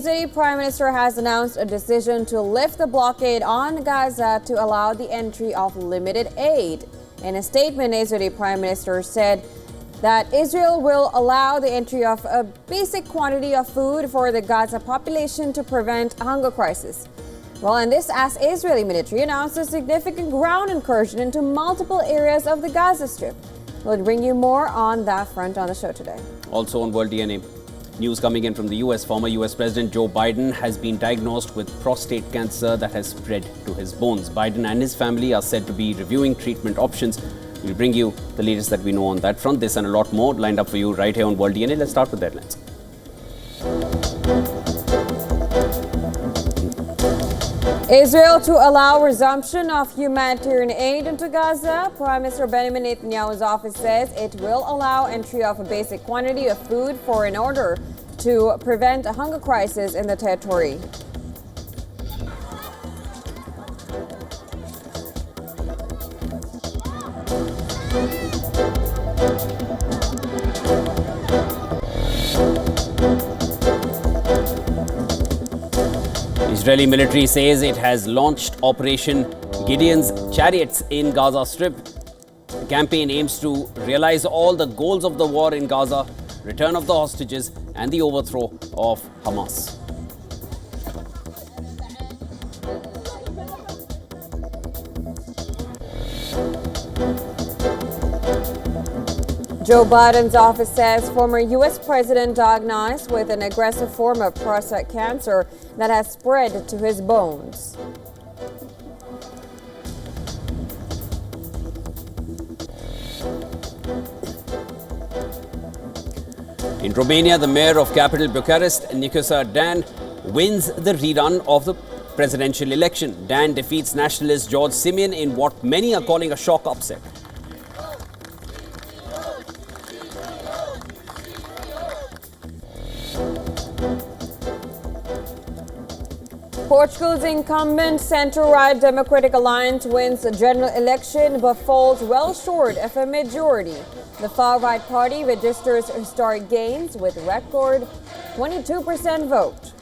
The Prime Minister has announced a decision to lift the blockade on Gaza to allow the entry of limited aid. In a statement, the Prime Minister said that Israel will allow the entry of a basic quantity of food for the Gaza population to prevent a hunger crisis. Well, and this as Israeli military announced a significant ground incursion into multiple areas of the Gaza Strip. We'll bring you more on that front on the show today. Also on World DNA. News coming in from the US. Former US President Joe Biden has been diagnosed with prostate cancer that has spread to his bones. Biden and his family are said to be reviewing treatment options. We'll bring you the latest that we know on that front. This and a lot more lined up for you right here on World DNA. Let's start with the headlines. Israel to allow resumption of humanitarian aid into Gaza. Prime Minister Benjamin Netanyahu's office says it will allow entry of a basic quantity of food in order to prevent a hunger crisis in the territory. Israeli military says it has launched Operation Gideon's Chariots in Gaza Strip. The campaign aims to realize all the goals of the war in Gaza, return of the hostages and the overthrow of Hamas. Joe Biden's office says former U.S. President diagnosed with an aggressive form of prostate cancer that has spread to his bones. In Romania, the mayor of capital Bucharest, Nicolae Dan, wins the rerun of the presidential election. Dan defeats nationalist George Simeon in what many are calling a shock upset. Portugal's incumbent centre-right Democratic Alliance wins the general election but falls well short of a majority. The far-right party registers historic gains with a record 22% vote.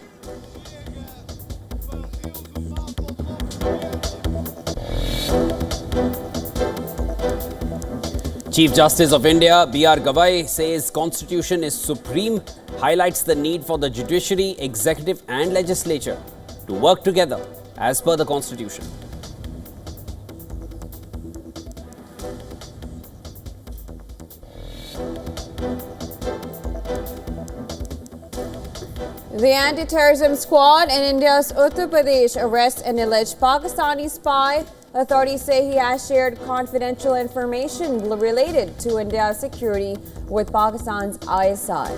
Chief Justice of India, B.R. Gavai, says Constitution is supreme, highlights the need for the judiciary, executive and legislature to work together as per the Constitution. The anti-terrorism squad in India's Uttar Pradesh arrests an alleged Pakistani spy. Authorities say he has shared confidential information related to India's security with Pakistan's ISI.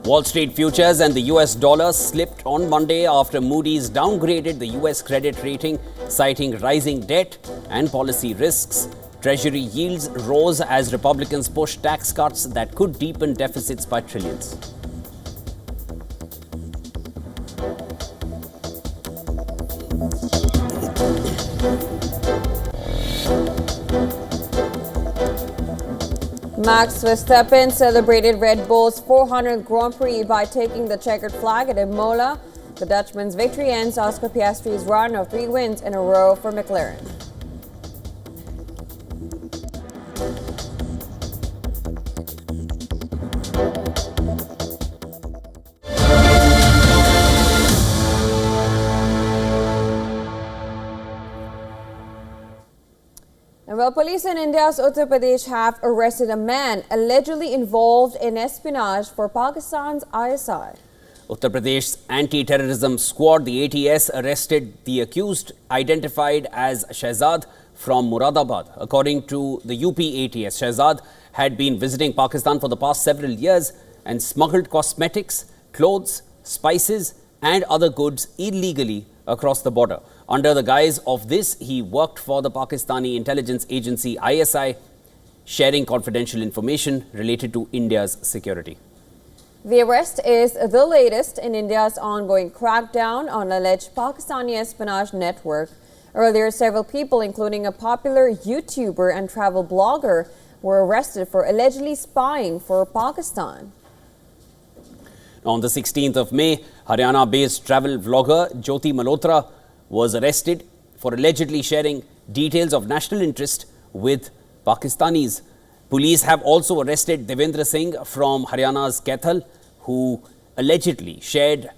Wall Street futures and the US dollar slipped on Monday after Moody's downgraded the US credit rating, citing rising debt and policy risks. Treasury yields rose as Republicans pushed tax cuts that could deepen deficits by trillions. Max Verstappen celebrated Red Bull's 400th Grand Prix by taking the checkered flag at Imola. The Dutchman's victory ends Oscar Piastri's run of 3 wins in a row for McLaren. Well, police in India's Uttar Pradesh have arrested a man allegedly involved in espionage for Pakistan's ISI. Uttar Pradesh's anti-terrorism squad, the ATS, arrested the accused, identified as Shahzad from Muradabad. According to the UP ATS, Shahzad had been visiting Pakistan for the past several years and smuggled cosmetics, clothes, spices and other goods illegally across the border. Under the guise of this, he worked for the Pakistani intelligence agency ISI, sharing confidential information related to India's security. The arrest is the latest in India's ongoing crackdown on alleged Pakistani espionage network. Earlier, several people, including a popular YouTuber and travel blogger, were arrested for allegedly spying for Pakistan. On the 16th of May, Haryana-based travel vlogger Jyoti Malhotra was arrested for allegedly sharing details of national interest with Pakistanis. Police have also arrested Devendra Singh from Haryana's Kaithal, who allegedly shared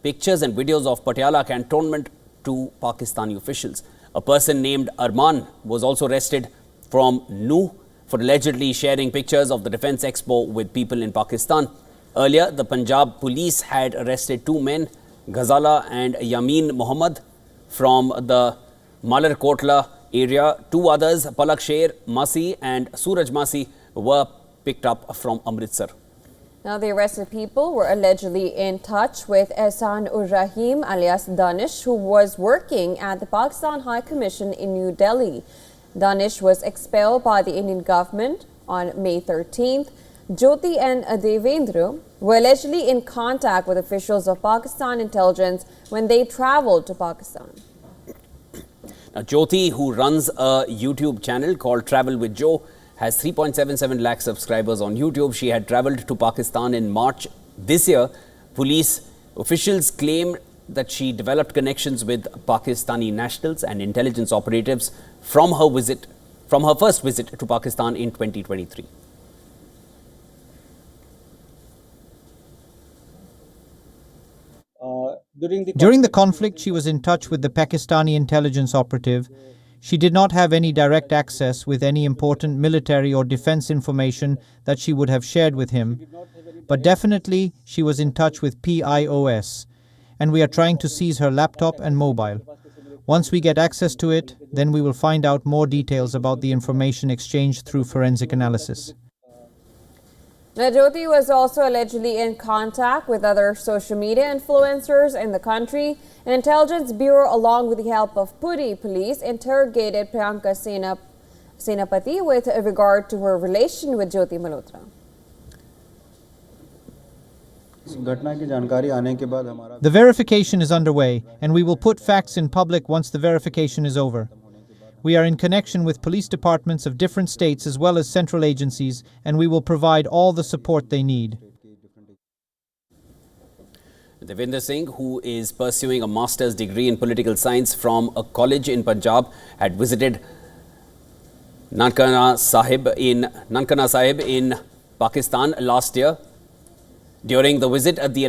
pictures and videos of Patiala cantonment to Pakistani officials. A person named Arman was also arrested from Nuh for allegedly sharing pictures of the Defence Expo with people in Pakistan. Earlier, the Punjab police had arrested two men, Ghazala and Yamin Mohammed, from the Malarkotla area. Two others, Palak Sher Masi and Suraj Masi, were picked up from Amritsar. Now, the arrested people were allegedly in touch with Ehsan ur Rahim alias Danish, who was working at the Pakistan High Commission in New Delhi. Danish was expelled by the Indian government on May 13th. Jyoti and Devendra were allegedly in contact with officials of Pakistan intelligence when they traveled to Pakistan. Now, Jyoti, who runs a YouTube channel called Travel with Joe, has 3.77 lakh subscribers on YouTube. She had travelled to Pakistan in March this year. Police officials claim that she developed connections with Pakistani nationals and intelligence operatives from her first visit to Pakistan in 2023. During the conflict, she was in touch with the Pakistani intelligence operative. She did not have any direct access with any important military or defense information that she would have shared with him. But definitely, she was in touch with PIOS, and we are trying to seize her laptop and mobile. Once we get access to it, then we will find out more details about the information exchanged through forensic analysis. Now, Jyoti was also allegedly in contact with other social media influencers in the country. An intelligence bureau, along with the help of Puri police, interrogated Priyanka Senapati with regard to her relation with Jyoti Malhotra. The verification is underway, and we will put facts in public once the verification is over. We are in connection with police departments of different states as well as central agencies, and we will provide all the support they need. Devendra Singh, who is pursuing a master's degree in political science from a college in Punjab, had visited Nankana Sahib in Pakistan last year. During the visit, he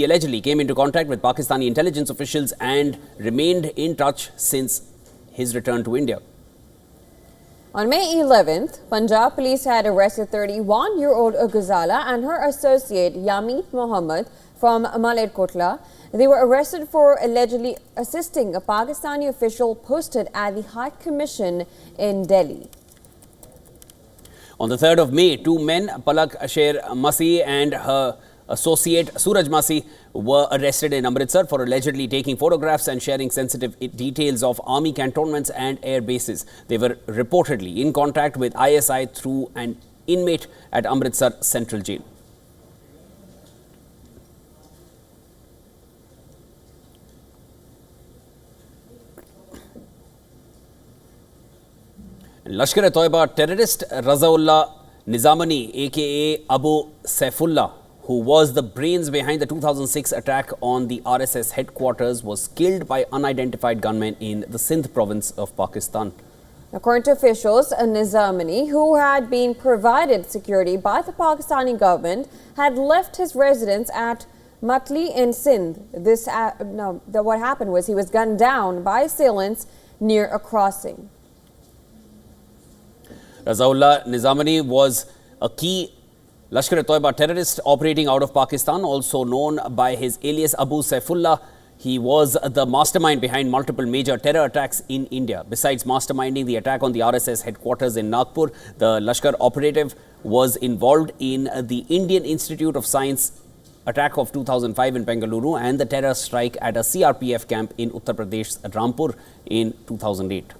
allegedly came into contact with Pakistani intelligence officials and remained in touch since his return to India. On May 11th, Punjab police had arrested 31-year-old Ghazala and her associate Yamit Mohammed from Malerkotla. They were arrested for allegedly assisting a Pakistani official posted at the High Commission in Delhi. On the 3rd of May, two men, Palak Sher Masi and her associate Suraj Masi, were arrested in Amritsar for allegedly taking photographs and sharing sensitive details of army cantonments and air bases. They were reportedly in contact with ISI through an inmate at Amritsar Central Jail. Lashkar-e-Toiba terrorist Razaullah Nizamani, aka Abu Saifullah, who was the brains behind the 2006 attack on the RSS headquarters, was killed by unidentified gunmen in the Sindh province of Pakistan. According to officials, Nizamani, who had been provided security by the Pakistani government, had left his residence at Matli in Sindh. What happened was he was gunned down by assailants near a crossing. Razaullah Nizamani was a key Lashkar-e-Toiba terrorist operating out of Pakistan, also known by his alias Abu Saifullah. He was the mastermind behind multiple major terror attacks in India. Besides masterminding the attack on the RSS headquarters in Nagpur, the Lashkar operative was involved in the Indian Institute of Science attack of 2005 in Bengaluru and the terror strike at a CRPF camp in Uttar Pradesh's Rampur in 2008.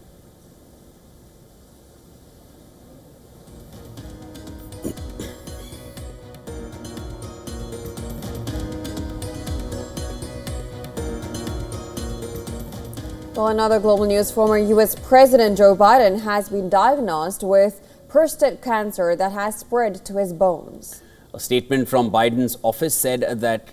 Well, another global news, former U.S. President Joe Biden has been diagnosed with prostate cancer that has spread to his bones. A statement from Biden's office said that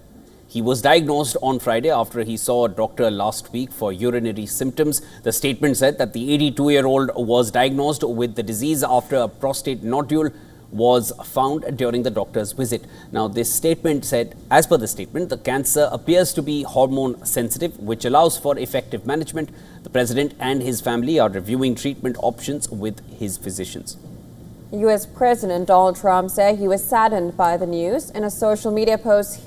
he was diagnosed on Friday after he saw a doctor last week for urinary symptoms. The statement said that the 82-year-old was diagnosed with the disease after a prostate nodule was found during the doctor's visit. Now, this statement said, as per the statement, the cancer appears to be hormone sensitive, which allows for effective management. The president and his family are reviewing treatment options with his physicians. U.S. President Donald Trump said he was saddened by the news. In a social media post,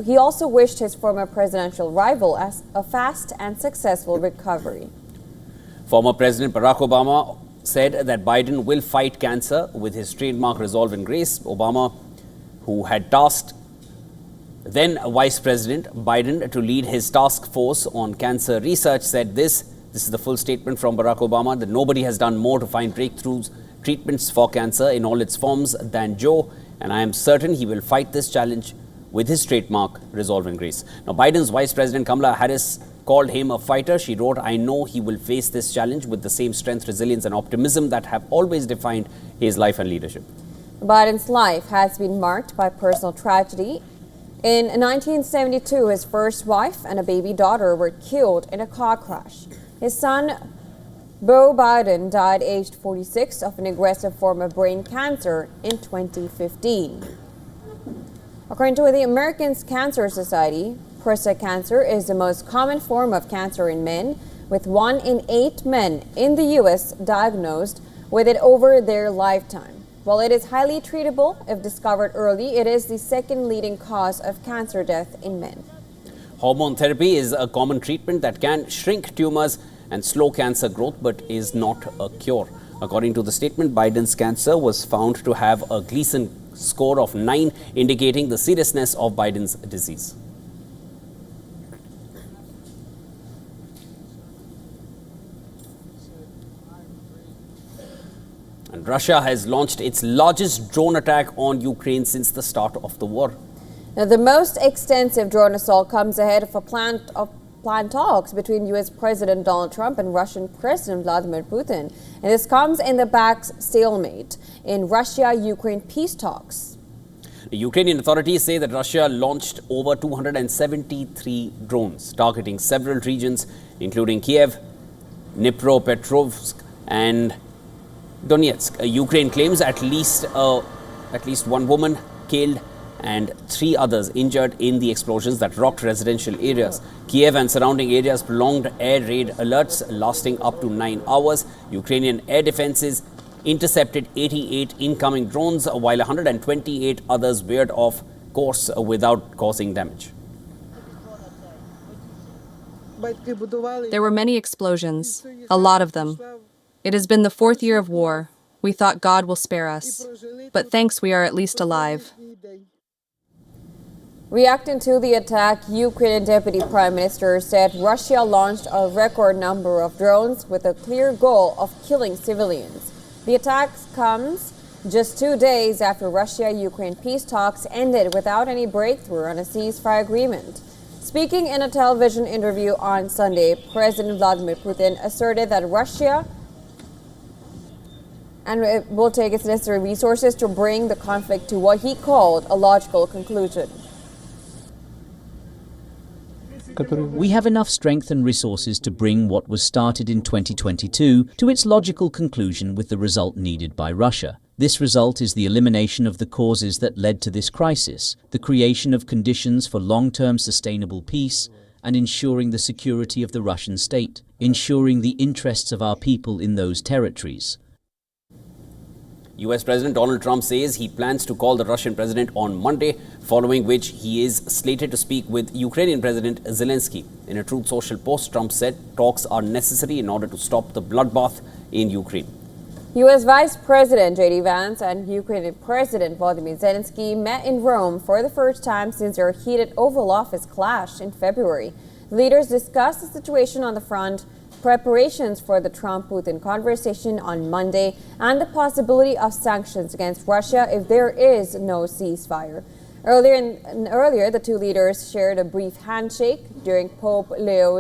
he also wished his former presidential rival a fast and successful recovery. Former President Barack Obama said that Biden will fight cancer with his trademark resolve and grace. Obama, who had tasked then Vice President Biden to lead his task force on cancer research, said this is the full statement from Barack Obama, that nobody has done more to find breakthroughs, treatments for cancer in all its forms than Joe, and I am certain he will fight this challenge with his trademark resolve and grace. Now, Biden's Vice President Kamala Harris called him a fighter. She wrote, "I know he will face this challenge with the same strength, resilience and optimism that have always defined his life and leadership." Biden's life has been marked by personal tragedy. In 1972, his first wife and a baby daughter were killed in a car crash. His son, Beau Biden, died aged 46 of an aggressive form of brain cancer in 2015. According to the American Cancer Society, prostate cancer is the most common form of cancer in men, with 1 in 8 men in the U.S. diagnosed with it over their lifetime. While it is highly treatable if discovered early, it is the second leading cause of cancer death in men. Hormone therapy is a common treatment that can shrink tumors and slow cancer growth, but is not a cure. According to the statement, Biden's cancer was found to have a Gleason score of 9, indicating the seriousness of Biden's disease. And Russia has launched its largest drone attack on Ukraine since the start of the war. Now, the most extensive drone assault comes ahead of planned talks between U.S. President Donald Trump and Russian President Vladimir Putin. And this comes in the back stalemate in Russia-Ukraine peace talks. The Ukrainian authorities say that Russia launched over 273 drones targeting several regions, including Kiev, Dnipropetrovsk, and Donetsk. Ukraine claims at least one woman killed and 3 others injured in the explosions that rocked residential areas. Kiev and surrounding areas prolonged air raid alerts lasting up to 9 hours. Ukrainian air defenses intercepted 88 incoming drones, while 128 others veered off course without causing damage. There were many explosions, a lot of them. It has been the 4th year of war. We thought God will spare us, but thanks we are at least alive. Reacting to the attack, Ukrainian Deputy Prime Minister said Russia launched a record number of drones with a clear goal of killing civilians. The attack comes just 2 days after Russia-Ukraine peace talks ended without any breakthrough on a ceasefire agreement. Speaking in a television interview on Sunday, President Vladimir Putin asserted that Russia will take its necessary resources to bring the conflict to what he called a logical conclusion. We have enough strength and resources to bring what was started in 2022 to its logical conclusion with the result needed by Russia. This result is the elimination of the causes that led to this crisis, the creation of conditions for long-term sustainable peace, and ensuring the security of the Russian state, ensuring the interests of our people in those territories. US President Donald Trump says he plans to call the Russian president on Monday, following which he is slated to speak with Ukrainian President Zelensky. In a Truth Social post, Trump said talks are necessary in order to stop the bloodbath in Ukraine. U.S. Vice President J.D. Vance and Ukrainian President Volodymyr Zelensky met in Rome for the first time since their heated Oval Office clash in February. The leaders discussed the situation on the front, preparations for the Trump-Putin conversation on Monday, and the possibility of sanctions against Russia if there is no ceasefire. Earlier, the two leaders shared a brief handshake during Pope Leo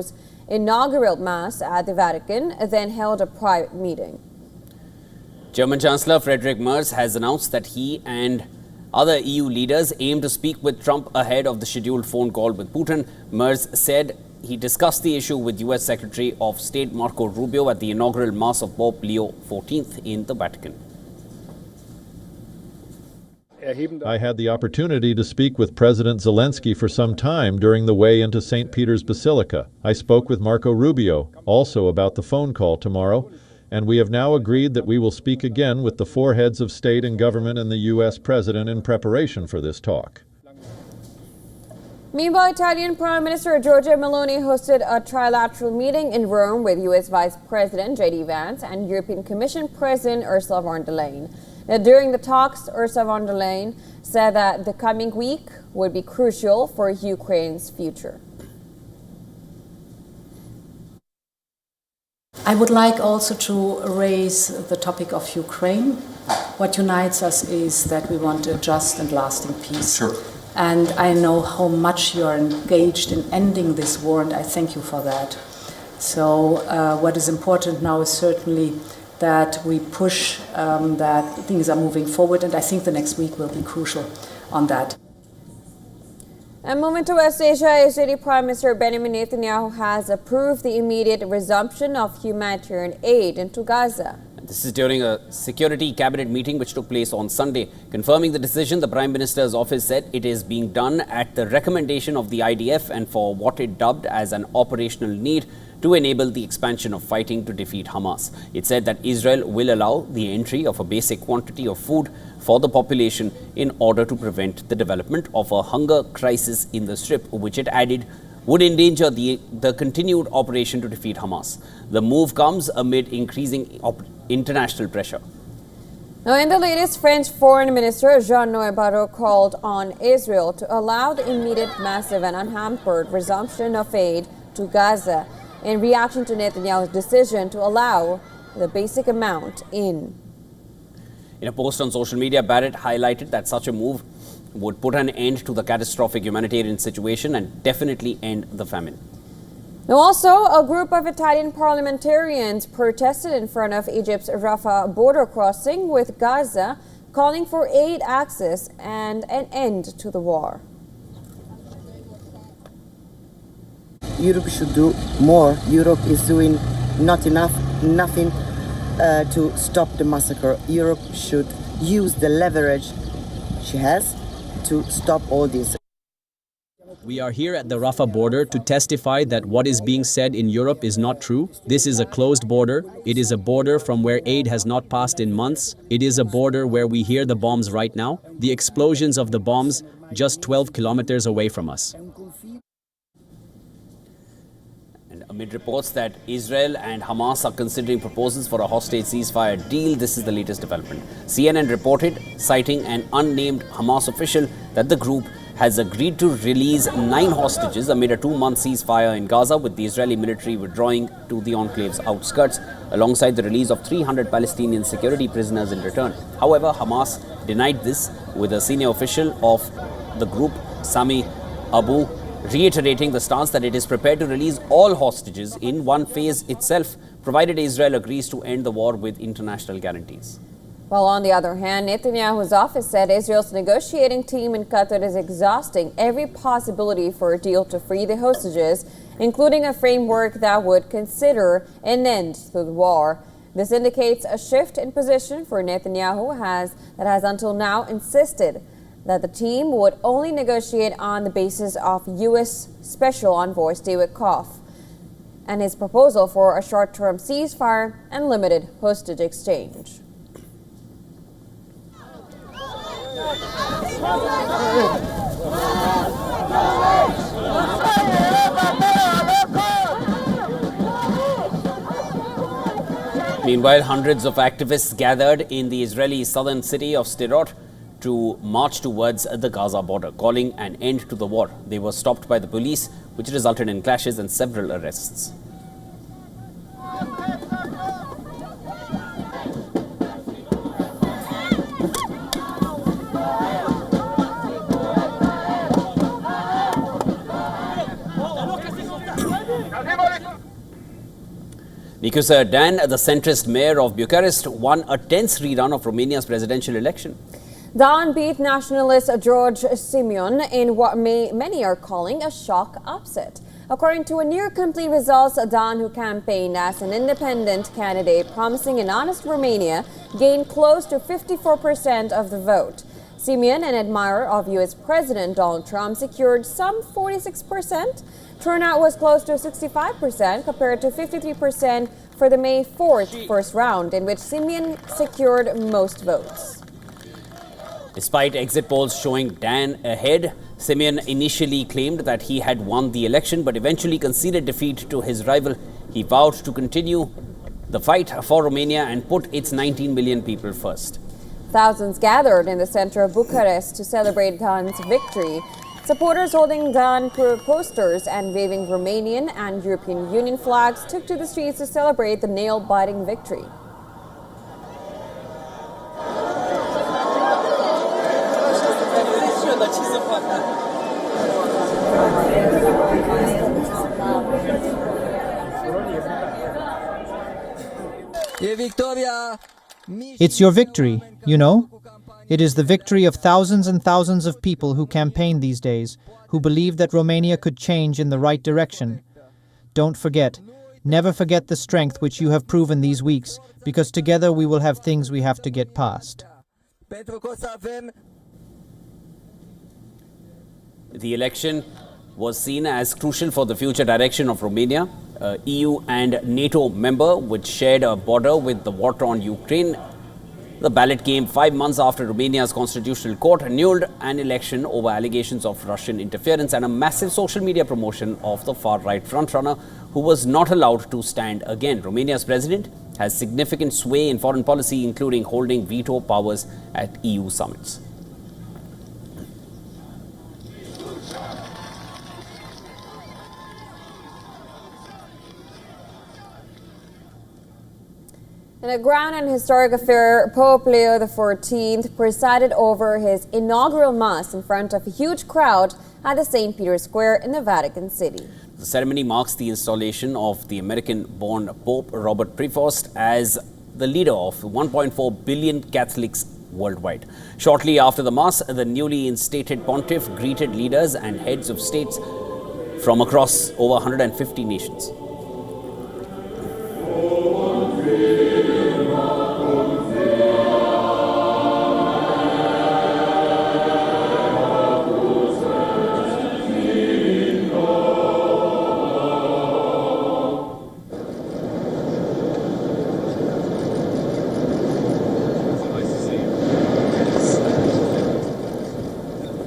inaugural Mass at the Vatican, then held a private meeting. German Chancellor Friedrich Merz has announced that he and other EU leaders aim to speak with Trump ahead of the scheduled phone call with Putin. Merz said he discussed the issue with US Secretary of State Marco Rubio at the inaugural Mass of Pope Leo XIV in the Vatican. I had the opportunity to speak with President Zelensky for some time during the way into St. Peter's Basilica. I spoke with Marco Rubio also about the phone call tomorrow, and we have now agreed that we will speak again with the four heads of state and government and the U.S. President in preparation for this talk. Meanwhile, Italian Prime Minister Giorgia Meloni hosted a trilateral meeting in Rome with U.S. Vice President J.D. Vance and European Commission President Ursula von der Leyen. Now, during the talks, Ursula von der Leyen said that the coming week would be crucial for Ukraine's future. I would like also to raise the topic of Ukraine. What unites us is that we want a just and lasting peace. Sure. And I know how much you are engaged in ending this war, and I thank you for that. So what is important now is certainly that we push that things are moving forward, and I think the next week will be crucial on that. And moving to West Asia, Israeli Prime Minister Benjamin Netanyahu has approved the immediate resumption of humanitarian aid into Gaza. This is during a security cabinet meeting which took place on Sunday. Confirming the decision, the Prime Minister's office said it is being done at the recommendation of the IDF and for what it dubbed as an operational need to enable the expansion of fighting to defeat Hamas. It said that Israel will allow the entry of a basic quantity of food for the population in order to prevent the development of a hunger crisis in the Strip, which it added would endanger the continued operation to defeat Hamas. The move comes amid increasing international pressure. Now, in the latest, French Foreign Minister Jean-Noël Barrot called on Israel to allow the immediate, massive and unhampered resumption of aid to Gaza in reaction to Netanyahu's decision to allow the basic amount in. In a post on social media, Barrett highlighted that such a move would put an end to the catastrophic humanitarian situation and definitely end the famine. Now, also, a group of Italian parliamentarians protested in front of Egypt's Rafah border crossing with Gaza, calling for aid access and an end to the war. Europe should do more. Europe is doing nothing to stop the massacre. Europe should use the leverage she has to stop all this. We are here at the Rafah border to testify that what is being said in Europe is not true. This is a closed border. It is a border from where aid has not passed in months. It is a border where we hear the bombs right now, the explosions of the bombs just 12 kilometers away from us. And amid reports that Israel and Hamas are considering proposals for a hostage ceasefire deal, this is the latest development. CNN reported, citing an unnamed Hamas official, that the group has agreed to release 9 hostages amid a 2-month ceasefire in Gaza, with the Israeli military withdrawing to the enclave's outskirts, alongside the release of 300 Palestinian security prisoners in return. However, Hamas denied this, with a senior official of the group, Sami Abu, reiterating the stance that it is prepared to release all hostages in one phase itself, provided Israel agrees to end the war with international guarantees. While on the other hand, Netanyahu's office said Israel's negotiating team in Qatar is exhausting every possibility for a deal to free the hostages, including a framework that would consider an end to the war. This indicates a shift in position for Netanyahu that has until now insisted that the team would only negotiate on the basis of U.S. Special Envoy Stewart Koff and his proposal for a short-term ceasefire and limited hostage exchange. Meanwhile, hundreds of activists gathered in the Israeli southern city of Sderot to march towards the Gaza border, calling an end to the war. They were stopped by the police, which resulted in clashes and several arrests. Nicusa Dan, the centrist mayor of Bucharest, won a tense rerun of Romania's presidential election. Dan beat nationalist George Simeon in what many are calling a shock upset. According to a near-complete results, Dan, who campaigned as an independent candidate promising an honest Romania, gained close to 54% of the vote. Simeon, an admirer of U.S. President Donald Trump, secured some 46%. Turnout was close to 65% compared to 53% for the May 4th first round, in which Simeon secured most votes. Despite exit polls showing Dan ahead, Simeon initially claimed that he had won the election but eventually conceded defeat to his rival. He vowed to continue the fight for Romania and put its 19 million people first. Thousands gathered in the center of Bucharest to celebrate Dan's victory. Supporters holding Dan posters and waving Romanian and European Union flags took to the streets to celebrate the nail-biting victory. It's your victory, you know? It is the victory of thousands and thousands of people who campaign these days, who believe that Romania could change in the right direction. Don't forget, never forget the strength which you have proven these weeks, because together we will have things we have to get past. The election was seen as crucial for the future direction of Romania, EU and NATO member, which shared a border with the war-torn Ukraine. The ballot came 5 months after Romania's constitutional court annulled an election over allegations of Russian interference and a massive social media promotion of the far-right frontrunner who was not allowed to stand again. Romania's president has significant sway in foreign policy, including holding veto powers at EU summits. In a grand and historic affair, Pope Leo XIV presided over his inaugural Mass in front of a huge crowd at the St. Peter's Square in the Vatican City. The ceremony marks the installation of the American-born Pope Robert Prevost as the leader of 1.4 billion Catholics worldwide. Shortly after the Mass, the newly instated pontiff greeted leaders and heads of states from across over 150 nations.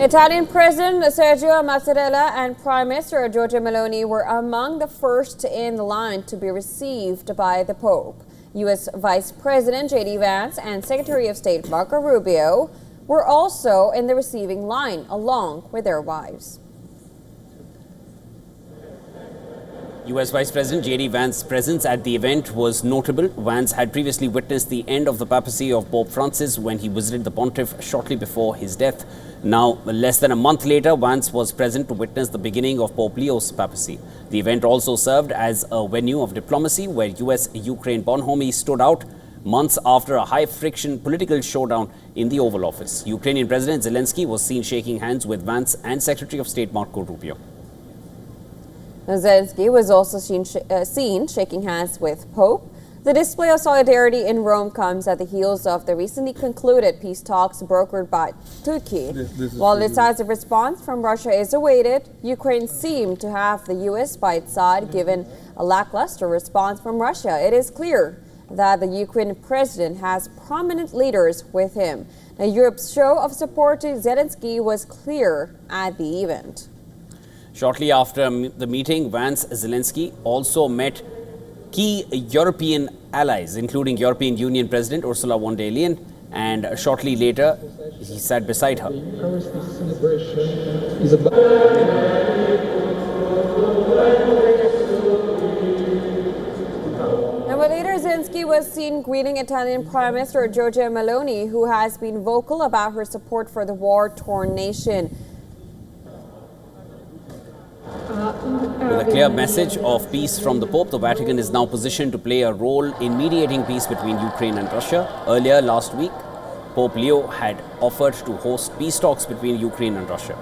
Italian President Sergio Mattarella and Prime Minister Giorgia Meloni were among the first in the line to be received by the Pope. U.S. Vice President J.D. Vance and Secretary of State Marco Rubio were also in the receiving line, along with their wives. U.S. Vice President J.D. Vance's presence at the event was notable. Vance had previously witnessed the end of the papacy of Pope Francis when he visited the pontiff shortly before his death. Now, less than a month later, Vance was present to witness the beginning of Pope Leo's papacy. The event also served as a venue of diplomacy where U.S.-Ukraine bonhomie stood out months after a high-friction political showdown in the Oval Office. Ukrainian President Zelensky was seen shaking hands with Vance and Secretary of State Marco Rubio. Zelensky was also seen shaking hands with Pope. The display of solidarity in Rome comes at the heels of the recently concluded peace talks brokered by Turkey. While a decisive response from Russia is awaited, Ukraine seemed to have the U.S. by its side given a lackluster response from Russia. It is clear that the Ukrainian president has prominent leaders with him. Now, Europe's show of support to Zelensky was clear at the event. Shortly after the meeting, Zelensky also met key European allies, including European Union President Ursula von der Leyen, and shortly later, he sat beside her. And later, Zelensky was seen greeting Italian Prime Minister Giorgia Meloni, who has been vocal about her support for the war-torn nation. With a clear message of peace from the Pope, the Vatican is now positioned to play a role in mediating peace between Ukraine and Russia. Earlier last week, Pope Leo had offered to host peace talks between Ukraine and Russia.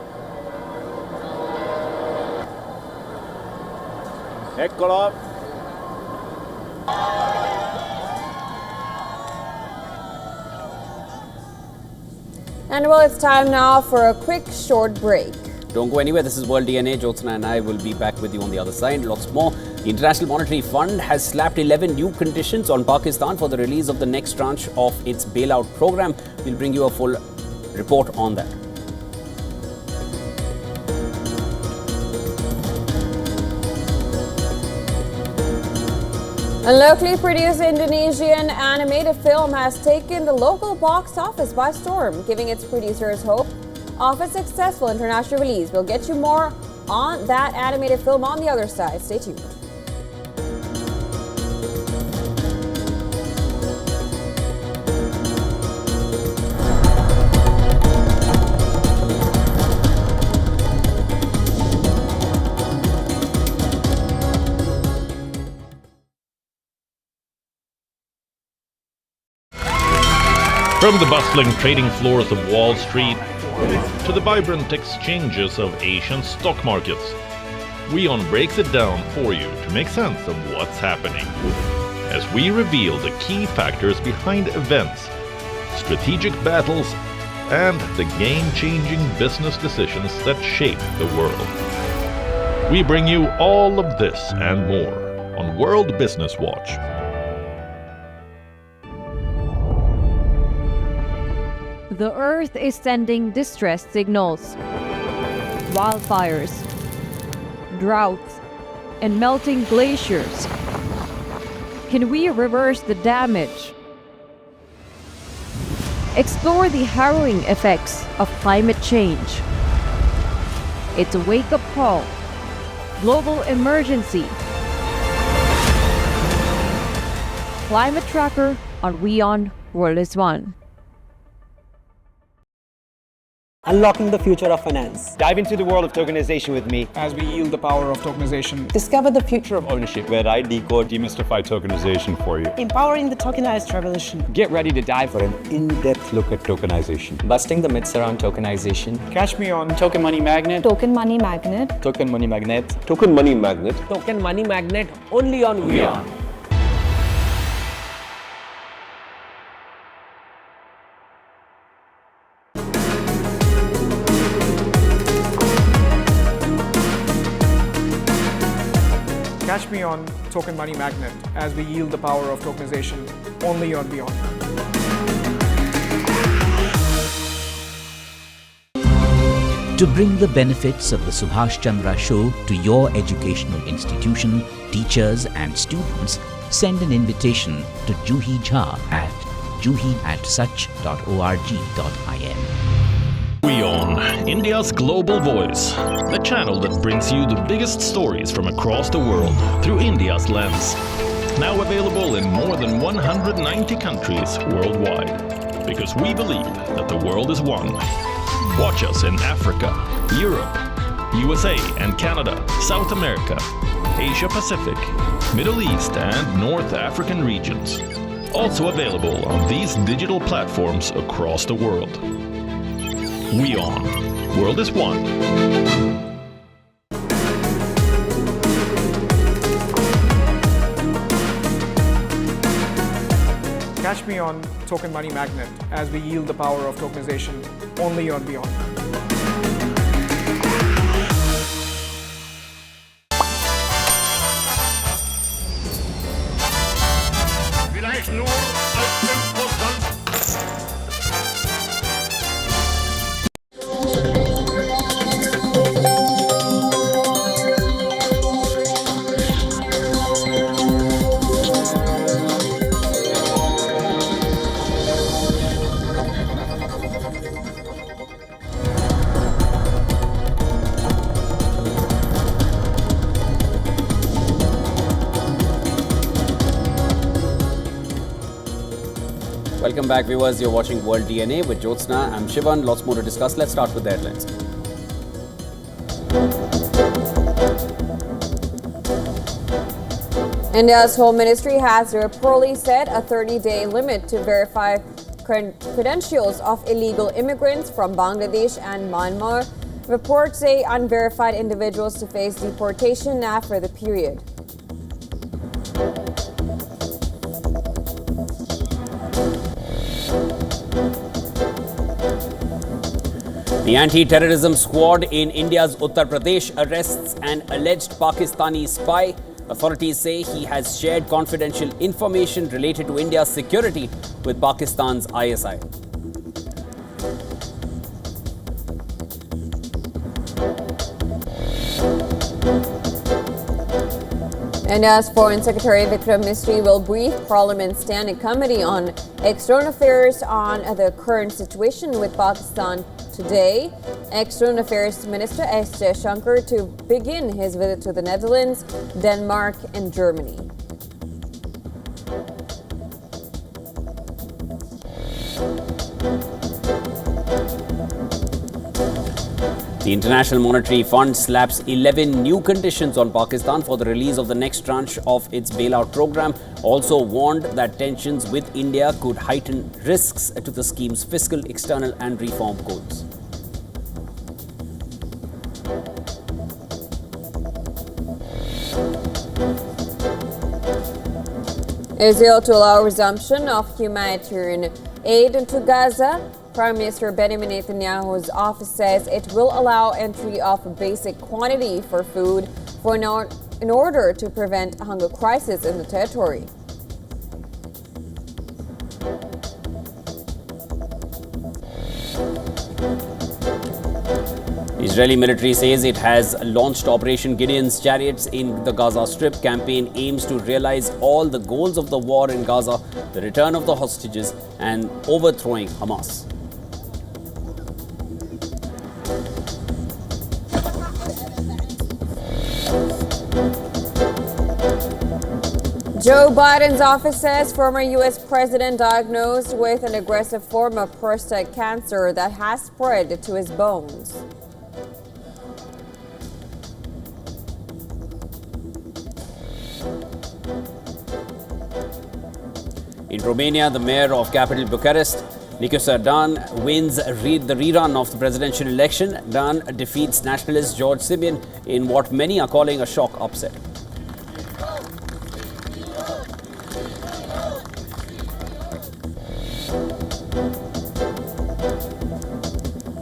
Eccolo. And well, it's time now for a quick short break. Don't go anywhere. This is World DNA. Jyotsna and I will be back with you on the other side. Lots more. The International Monetary Fund has slapped 11 new conditions on Pakistan for the release of the next tranche of its bailout program. We'll bring you a full report on that. A locally produced Indonesian animated film has taken the local box office by storm, giving its producers hope of a successful international release. We'll get you more on that animated film on the other side. Stay tuned. From the bustling trading floors of Wall Street to the vibrant exchanges of Asian stock markets, WION breaks it down for you to make sense of what's happening, as we reveal the key factors behind events, strategic battles, and the game-changing business decisions that shape the world. We bring you all of this and more on World Business Watch. The Earth is sending distress signals. Wildfires, droughts, and melting glaciers. Can we reverse the damage? Explore the harrowing effects of climate change. It's a wake-up call. Global emergency. Climate Tracker on WION World is One. Unlocking the future of finance. Dive into the world of tokenization with me as we yield the power of tokenization. Discover the future of ownership, where I decode, demystify tokenization for you. Empowering the tokenized revolution. Get ready to dive for an in-depth look at tokenization. Busting the myths around tokenization. Catch me on Token Money Magnet. Token Money Magnet. Token Money Magnet. Token Money Magnet. Token Money Magnet only on WION. Catch me on Token Money Magnet as we yield the power of tokenization only on WION. To bring the benefits of the Subhash Chandra Show to your educational institution, teachers and students, send an invitation to Juhi Jha at juhi@such.org.in. WION, India's global voice, the channel that brings you the biggest stories from across the world through India's lens. Now available in more than 190 countries worldwide, because we believe that the world is one. Watch us in Africa, Europe, USA and Canada, South America, Asia Pacific, Middle East and North African regions. Also available on these digital platforms across the world. WION, World is One. Catch me on Token Money Magnet as we yield the power of tokenization only on WION. Welcome back, viewers. You're watching World DNA with Jyotsna. I'm Shivan. Lots more to discuss. Let's start with the headlines. India's Home Ministry has reportedly set a 30-day limit to verify credentials of illegal immigrants from Bangladesh and Myanmar. Reports say unverified individuals to face deportation after the period. The anti-terrorism squad in India's Uttar Pradesh arrests an alleged Pakistani spy. Authorities say he has shared confidential information related to India's security with Pakistan's ISI. India's Foreign Secretary Vikram Misri will brief Parliament's Standing Committee on External Affairs on the current situation with Pakistan today. External Affairs Minister S. Jaishankar to begin his visit to the Netherlands, Denmark and Germany. The International Monetary Fund slaps 11 new conditions on Pakistan for the release of the next tranche of its bailout program. Also warned that tensions with India could heighten risks to the scheme's fiscal, external and reform goals. Israel to allow resumption of humanitarian aid into Gaza. Prime Minister Benjamin Netanyahu's office says it will allow entry of a basic quantity for food in order to prevent a hunger crisis in the territory. Israeli military says it has launched Operation Gideon's Chariots in the Gaza Strip. Campaign aims to realize all the goals of the war in Gaza, the return of the hostages and overthrowing Hamas. Joe Biden's office says former U.S. president diagnosed with an aggressive form of prostate cancer that has spread to his bones. In Romania, the mayor of capital Bucharest, Nicolae Dan, wins the rerun of the presidential election. Dan defeats nationalist George Simeon in what many are calling a shock upset.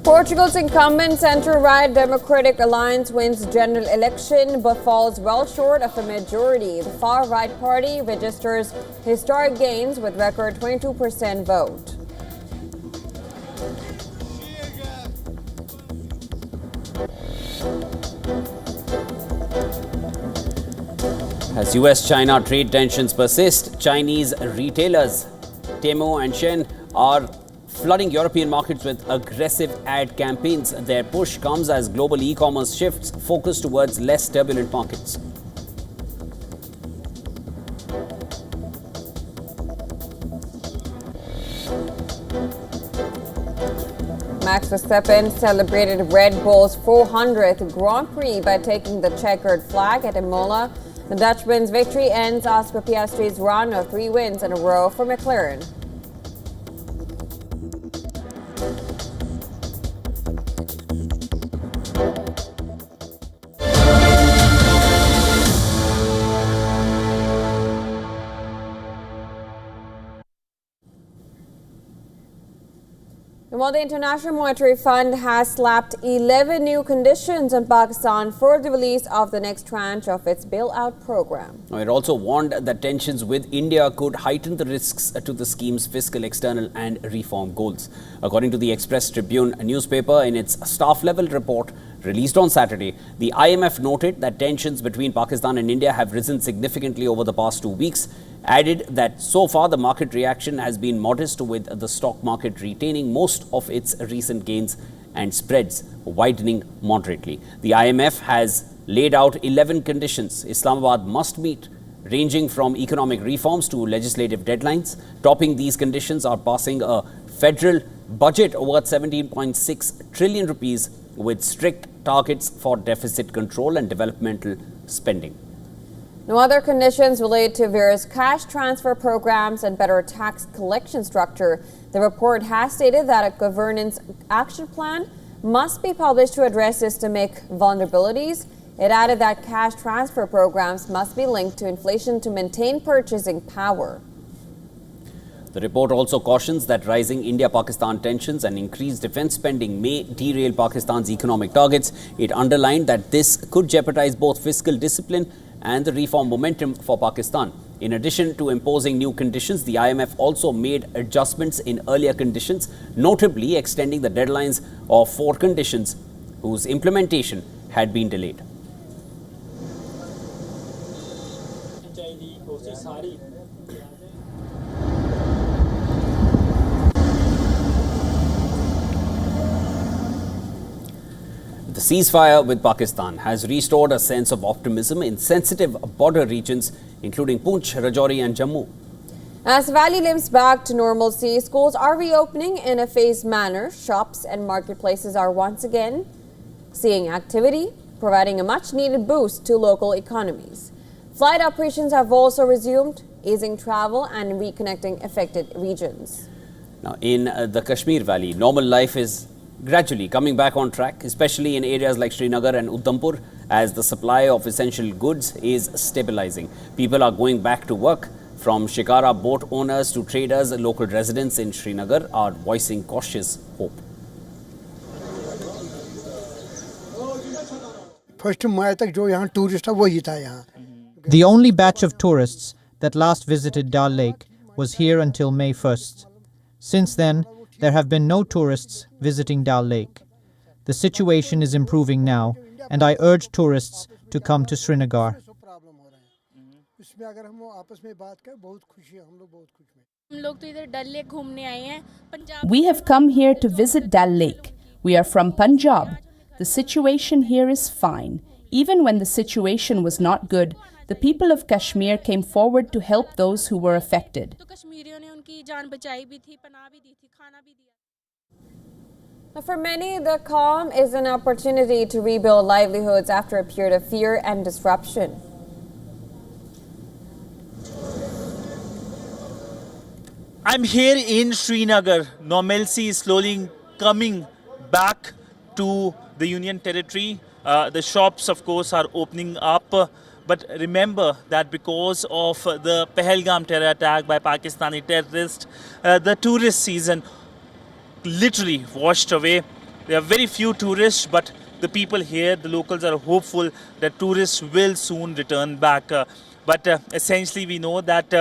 Portugal's incumbent centre-right Democratic Alliance wins general election but falls well short of a majority. The far-right party registers historic gains with record 22% vote. As US-China trade tensions persist, Chinese retailers Temu and Shen are flooding European markets with aggressive ad campaigns. Their push comes as global e-commerce shifts focus towards less turbulent markets. Max Verstappen celebrated Red Bull's 400th Grand Prix by taking the checkered flag at Imola. The Dutchman's victory ends Oscar Piastri's run of 3 wins in a row for McLaren. While the International Monetary Fund has slapped 11 new conditions on Pakistan for the release of the next tranche of its bailout program. It also warned that tensions with India could heighten the risks to the scheme's fiscal, external and reform goals. According to the Express Tribune newspaper, in its staff-level report released on Saturday, the IMF noted that tensions between Pakistan and India have risen significantly over the past 2 weeks, added that so far the market reaction has been modest, with the stock market retaining most of its recent gains and spreads widening moderately. The IMF has laid out 11 conditions Islamabad must meet, ranging from economic reforms to legislative deadlines. Topping these conditions are passing a federal budget worth 17.6 trillion rupees with strict targets for deficit control and developmental spending. Now, other conditions relate to various cash transfer programs and better tax collection structure. The report has stated that a governance action plan must be published to address systemic vulnerabilities. It added that cash transfer programs must be linked to inflation to maintain purchasing power. The report also cautions that rising India-Pakistan tensions and increased defense spending may derail Pakistan's economic targets. It underlined that this could jeopardize both fiscal discipline and the reform momentum for Pakistan. In addition to imposing new conditions, the IMF also made adjustments in earlier conditions, notably extending the deadlines of 4 conditions whose implementation had been delayed. The ceasefire with Pakistan has restored a sense of optimism in sensitive border regions, including Poonch, Rajouri and Jammu. As Valley limps back to normalcy, schools are reopening in a phased manner. Shops and marketplaces are once again seeing activity, providing a much-needed boost to local economies. Flight operations have also resumed, easing travel and reconnecting affected regions. Now, in the Kashmir Valley, normal life is gradually coming back on track, especially in areas like Srinagar and Udhampur, as the supply of essential goods is stabilizing. People are going back to work. From Shikara boat owners to traders, local residents in Srinagar are voicing cautious hope. The only batch of tourists that last visited Dal Lake was here until May 1st. Since then, there have been no tourists visiting Dal Lake. The situation is improving now, and I urge tourists to come to Srinagar. We have come here to visit Dal Lake. We are from Punjab. The situation here is fine. Even when the situation was not good, the people of Kashmir came forward to help those who were affected. For many, the calm is an opportunity to rebuild livelihoods after a period of fear and disruption. I'm here in Srinagar. Normalcy is slowly coming back to the Union territory. The shops, of course, are opening up. But remember that because of the Pahalgam terror attack by Pakistani terrorists, the tourist season literally washed away. There are very few tourists, but the people here, the locals, are hopeful that tourists will soon return back. But essentially, we know that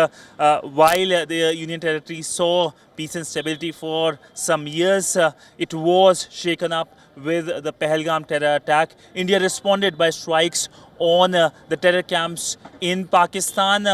while the Union Territory saw peace and stability for some years, it was shaken up with the Pahalgam terror attack. India responded by strikes on the terror camps in Pakistan.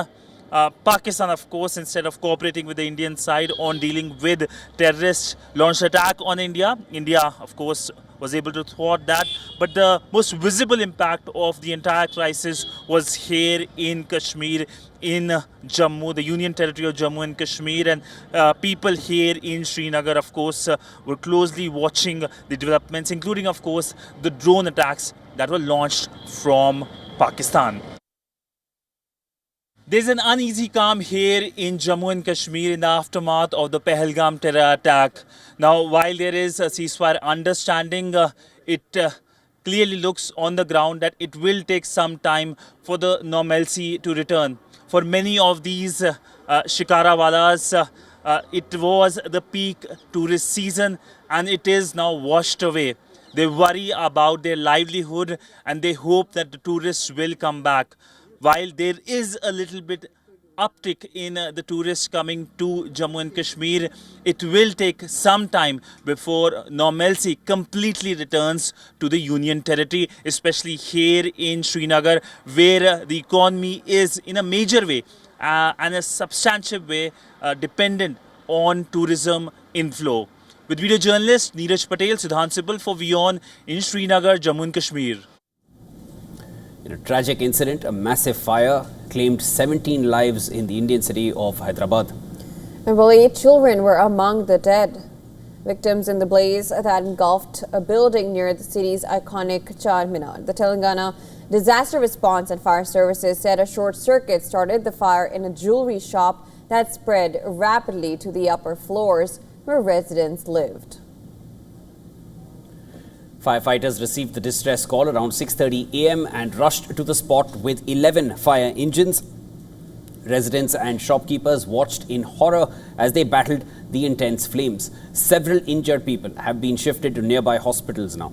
Pakistan, of course, instead of cooperating with the Indian side on dealing with terrorists, launched attack on India. India, of course, was able to thwart that. But the most visible impact of the entire crisis was here in Kashmir, in Jammu, the Union Territory of Jammu and Kashmir. And people here in Srinagar, of course, were closely watching the developments, including, of course, the drone attacks that were launched from Pakistan. There's an uneasy calm here in Jammu and Kashmir in the aftermath of the Pahalgam terror attack. Now, while there is a ceasefire understanding, it clearly looks on the ground that it will take some time for the normalcy to return. For many of these shikarawalas, it was the peak tourist season and it is now washed away. They worry about their livelihood and they hope that the tourists will come back. While there is a little bit uptick in the tourists coming to Jammu and Kashmir, it will take some time before normalcy completely returns to the Union Territory, especially here in Srinagar, where the economy is in a major way and a substantial way dependent on tourism inflow. With video journalist Neeraj Patel, Siddhant Sibal for WION in Srinagar, Jammu and Kashmir. In a tragic incident, a massive fire claimed 17 lives in the Indian city of Hyderabad. And 8 children were among the dead. victims in the blaze that engulfed a building near the city's iconic Charminar. The Telangana Disaster Response and Fire Services said a short circuit started the fire in a jewelry shop that spread rapidly to the upper floors where residents lived. Firefighters received the distress call around 6:30 a.m. and rushed to the spot with 11 fire engines. Residents and shopkeepers watched in horror as they battled the intense flames. Several injured people have been shifted to nearby hospitals now.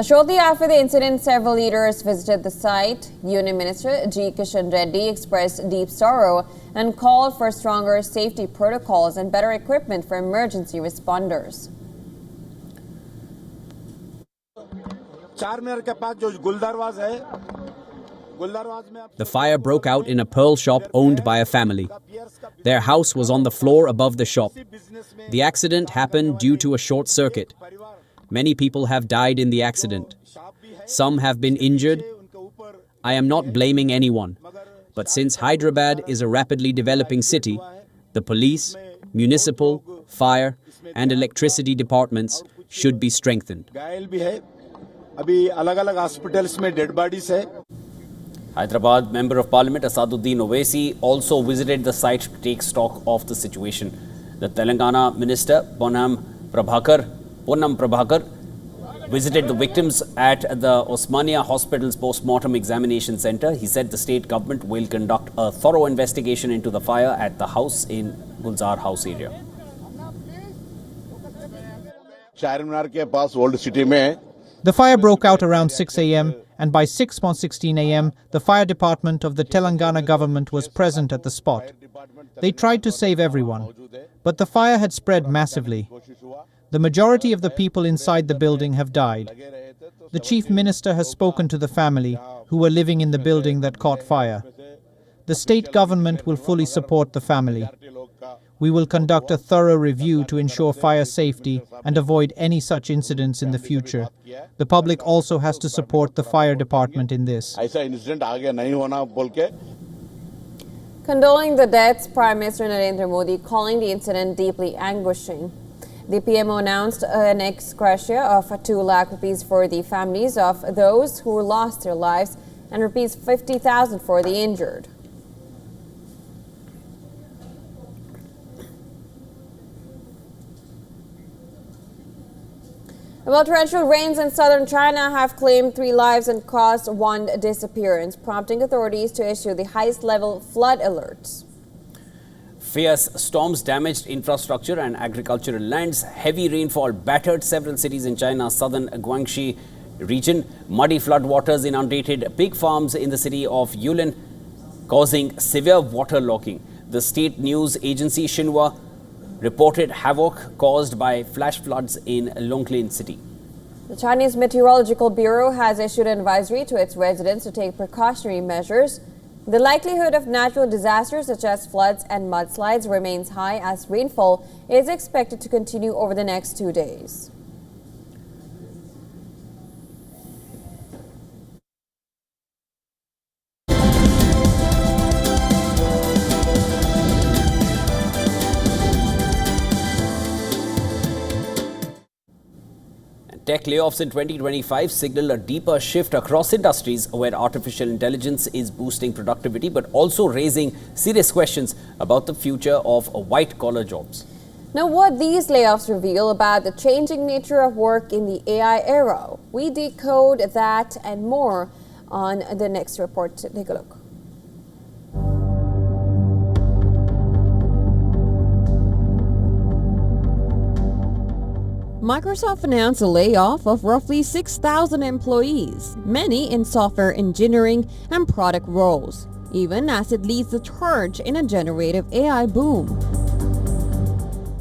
Shortly after the incident, several leaders visited the site. Union Minister G. Kishan Reddy expressed deep sorrow and called for stronger safety protocols and better equipment for emergency responders. The fire broke out in a pearl shop owned by a family. Their house was on the floor above the shop. The accident happened due to a short circuit. Many people have died in the accident. Some have been injured. I am not blaming anyone. But since Hyderabad is a rapidly developing city, the police, municipal, fire, and electricity departments should be strengthened. Hyderabad Member of Parliament Asaduddin Owaisi also visited the site to take stock of the situation. The Telangana Minister Ponnam Prabhakar visited the victims at the Osmania Hospital's post-mortem examination centre. He said the state government will conduct a thorough investigation into the fire at the house in Gulzar House area. The fire broke out around 6 a.m. and by 6:16 a.m. the fire department of the Telangana government was present at the spot. They tried to save everyone, but the fire had spread massively. The majority of the people inside the building have died. The Chief Minister has spoken to the family who were living in the building that caught fire. The state government will fully support the family. We will conduct a thorough review to ensure fire safety and avoid any such incidents in the future. The public also has to support the fire department in this. Condoling the deaths, Prime Minister Narendra Modi calling the incident deeply anguishing. The PMO announced an ex gratia of 2 lakh rupees for the families of those who lost their lives and rupees 50,000 for the injured. Well, torrential rains in southern China have claimed 3 lives and caused 1 disappearance, prompting authorities to issue the highest level flood alerts. Fierce storms damaged infrastructure and agricultural lands. Heavy rainfall battered several cities in China's southern Guangxi region. Muddy floodwaters inundated pig farms in the city of Yulin, causing severe waterlogging. The state news agency Xinhua reported havoc caused by flash floods in Longlin city. The Chinese Meteorological Bureau has issued an advisory to its residents to take precautionary measures. The likelihood of natural disasters such as floods and mudslides remains high as rainfall is expected to continue over the next 2 days. Tech layoffs in 2025 signal a deeper shift across industries where artificial intelligence is boosting productivity but also raising serious questions about the future of white-collar jobs. Now, what these layoffs reveal about the changing nature of work in the AI era, we decode that and more on the next report. Take a look. Microsoft announced a layoff of roughly 6,000 employees, many in software engineering and product roles, even as it leads the charge in a generative AI boom.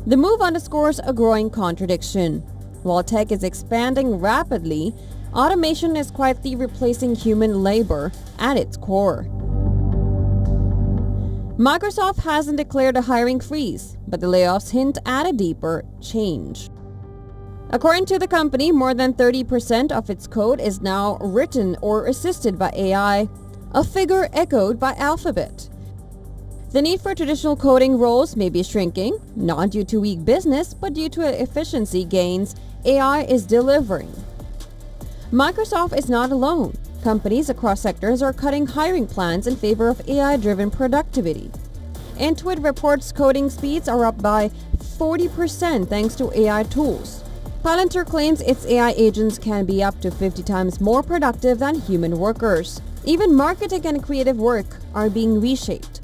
The move underscores a growing contradiction. While tech is expanding rapidly, automation is quietly replacing human labor at its core. Microsoft hasn't declared a hiring freeze, but the layoffs hint at a deeper change. According to the company, more than 30% of its code is now written or assisted by AI, a figure echoed by Alphabet. The need for traditional coding roles may be shrinking, not due to weak business, but due to efficiency gains AI is delivering. Microsoft is not alone. Companies across sectors are cutting hiring plans in favor of AI-driven productivity. Intuit reports coding speeds are up by 40% thanks to AI tools. Palantir claims its AI agents can be up to 50 times more productive than human workers. Even marketing and creative work are being reshaped.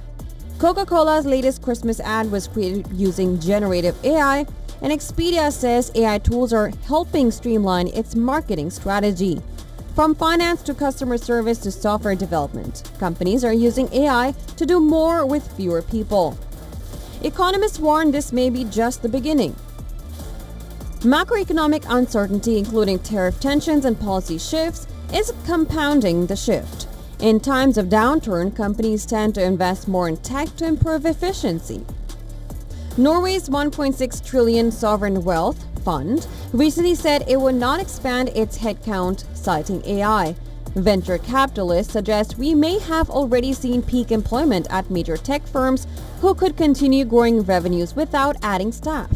Coca-Cola's latest Christmas ad was created using generative AI, and Expedia says AI tools are helping streamline its marketing strategy. From finance to customer service to software development, companies are using AI to do more with fewer people. Economists warn this may be just the beginning. Macroeconomic uncertainty, including tariff tensions and policy shifts, is compounding the shift. In times of downturn, companies tend to invest more in tech to improve efficiency. Norway's 1.6 trillion sovereign wealth fund recently said it would not expand its headcount, citing AI. Venture capitalists suggest we may have already seen peak employment at major tech firms who could continue growing revenues without adding staff.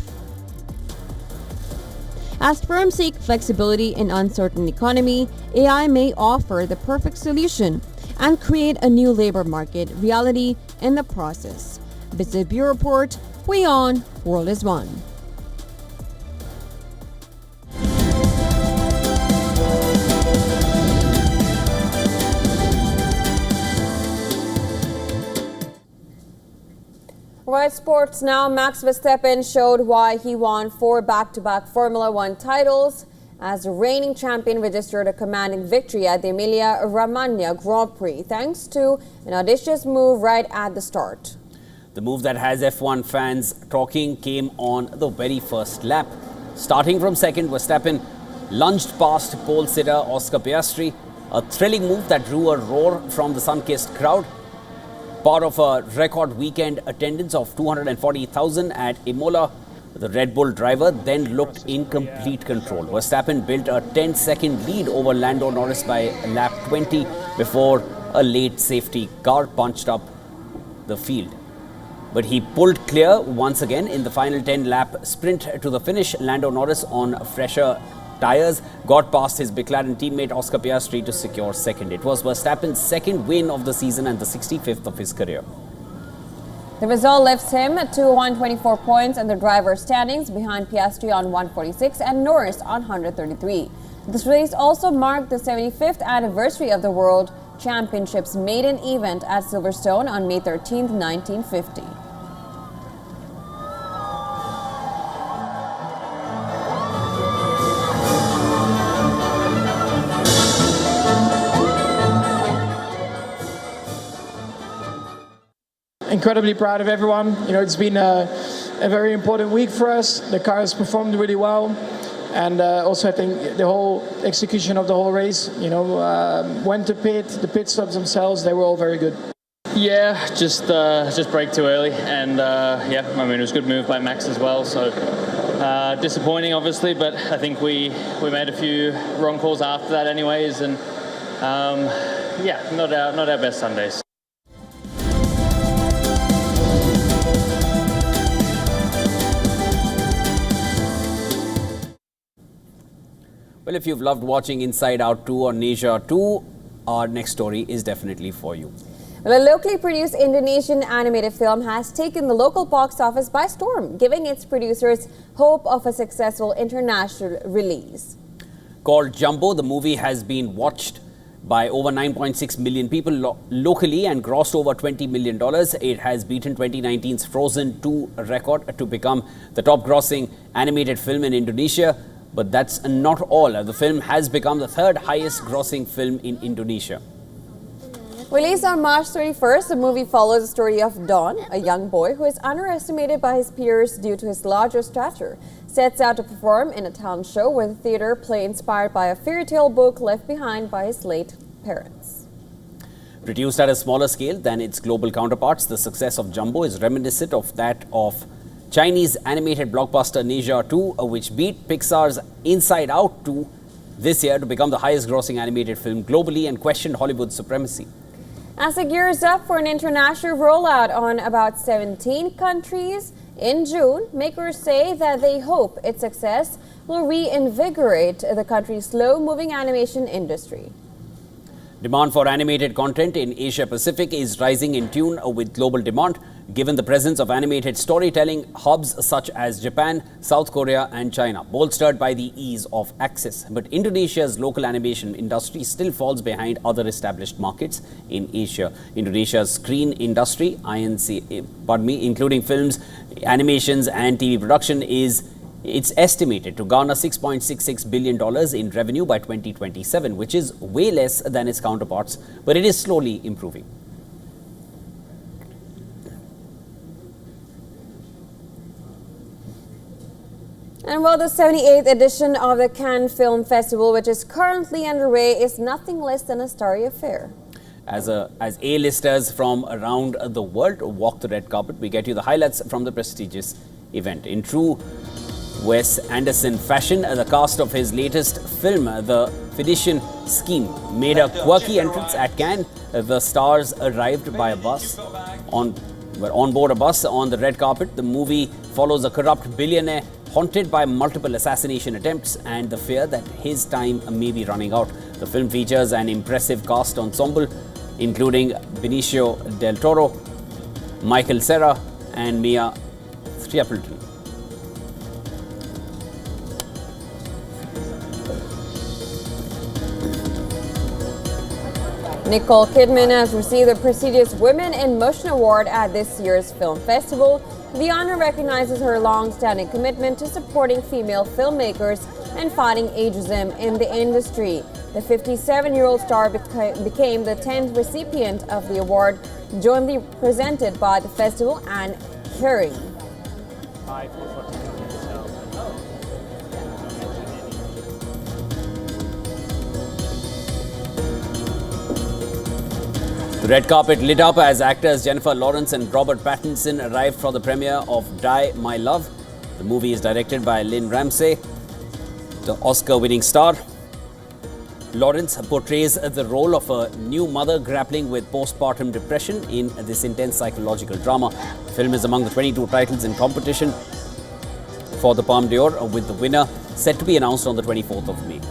As firms seek flexibility in an uncertain economy, AI may offer the perfect solution and create a new labor market reality in the process. Business Bureau Report, WION, World is One. Right, sports now. Max Verstappen showed why he won 4 back-to-back Formula One titles as the reigning champion registered a commanding victory at the Emilia-Romagna Grand Prix thanks to an audacious move right at the start. The move that has F1 fans talking came on the very first lap. Starting from second, Verstappen lunged past pole sitter Oscar Piastri, a thrilling move that drew a roar from the sun-kissed crowd. Part of a record weekend attendance of 240,000 at Imola, the Red Bull driver then looked in complete control. Verstappen built a 10-second lead over Lando Norris by lap 20 before a late safety car punched up the field. But he pulled clear once again in the final 10-lap sprint to the finish. Lando Norris on fresher tyres got past his McLaren teammate Oscar Piastri to secure second. It was Verstappen's second win of the season and the 65th of his career. The result lifts him to 124 points in the driver's standings, behind Piastri on 146 and Norris on 133. This race also marked the 75th anniversary of the World Championship's maiden event at Silverstone on May 13, 1950. Incredibly proud of everyone. You know, it's been a very important week for us. The car has performed really well, and also I think the whole execution of the whole race, you know, went to pit, the pit stops themselves, they were all very good. Yeah, just brake too early, and yeah, I mean, it was a good move by Max as well, so disappointing obviously, but I think we made a few wrong calls after that anyways, and yeah, not our best Sundays. Well, if you've loved watching Inside Out 2 or Neja 2, our next story is definitely for you. Well, a locally produced Indonesian animated film has taken the local box office by storm, giving its producers hope of a successful international release. Called Jumbo, the movie has been watched by over 9.6 million people locally and grossed over $20 million. It has beaten 2019's Frozen 2 record to become the top-grossing animated film in Indonesia. But that's not all. The film has become the third highest grossing film in Indonesia. Released on March 31st, the movie follows the story of Don, a young boy who is underestimated by his peers due to his larger stature. Sets out to perform in a talent show where the theater play inspired by a fairy tale book left behind by his late parents. Produced at a smaller scale than its global counterparts, the success of Jumbo is reminiscent of that of Chinese animated blockbuster Neja 2, which beat Pixar's Inside Out 2 this year to become the highest grossing animated film globally and questioned Hollywood's supremacy. As it gears up for an international rollout on about 17 countries in June, makers say that they hope its success will reinvigorate the country's slow-moving animation industry. Demand for animated content in Asia Pacific is rising in tune with global demand, given the presence of animated storytelling hubs such as Japan, South Korea and China, bolstered by the ease of access. But Indonesia's local animation industry still falls behind other established markets in Asia. Indonesia's screen industry, including films, animations and TV production, it's estimated to garner $6.66 billion in revenue by 2027, which is way less than its counterparts, but it is slowly improving. And while the 78th edition of the Cannes Film Festival, which is currently underway, is nothing less than a starry affair. As A-listers from around the world walk the red carpet, we get you the highlights from the prestigious event. In true Wes Anderson fashion, the cast of his latest film, The Phoenician Scheme, made a quirky entrance at Cannes. The stars arrived by a bus on board a bus on the red carpet. The movie follows a corrupt billionaire haunted by multiple assassination attempts and the fear that his time may be running out. The film features an impressive cast ensemble, including Benicio del Toro, Michael Cera and Mia Stapleton. Nicole Kidman has received the prestigious Women in Motion Award at this year's film festival. The honor recognizes her long-standing commitment to supporting female filmmakers and fighting ageism in the industry. The 57-year-old star became the 10th recipient of the award, jointly presented by the festival and Herring. The red carpet lit up as actors Jennifer Lawrence and Robert Pattinson arrived for the premiere of Die, My Love. The movie is directed by Lynn Ramsey, the Oscar-winning star. Lawrence portrays the role of a new mother grappling with postpartum depression in this intense psychological drama. The film is among the 22 titles in competition for the Palme d'Or, with the winner set to be announced on the 24th of May.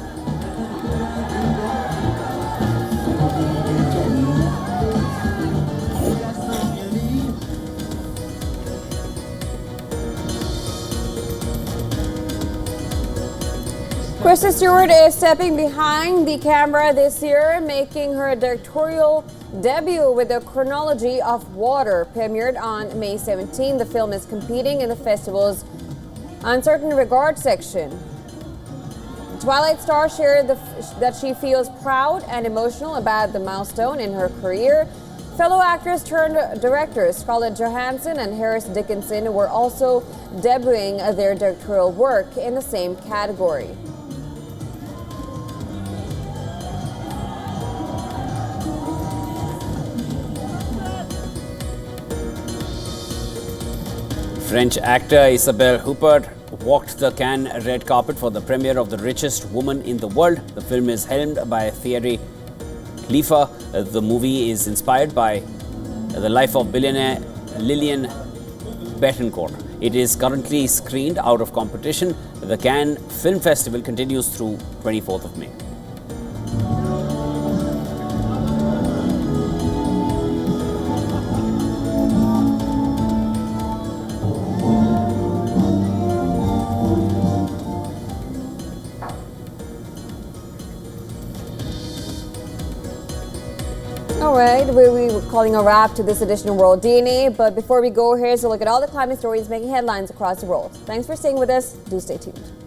Kristen Stewart is stepping behind the camera this year, making her directorial debut with the Chronology of Water. Premiered on May 17, the film is competing in the festival's Uncertain Regard section. Twilight star shared that she feels proud and emotional about the milestone in her career. Fellow actors turned directors Scarlett Johansson and Harris Dickinson were also debuting their directorial work in the same category. French actor Isabelle Huppert walked the Cannes red carpet for the premiere of The Richest Woman in the World. The film is helmed by Thierry Lifa. The movie is inspired by the life of billionaire Lillian Bettencourt. It is currently screened out of competition. The Cannes Film Festival continues through 24th of May. All right, we're calling a wrap to this edition of World DNA. But before we go, here's a look at all the climate stories making headlines across the world. Thanks for staying with us. Do stay tuned.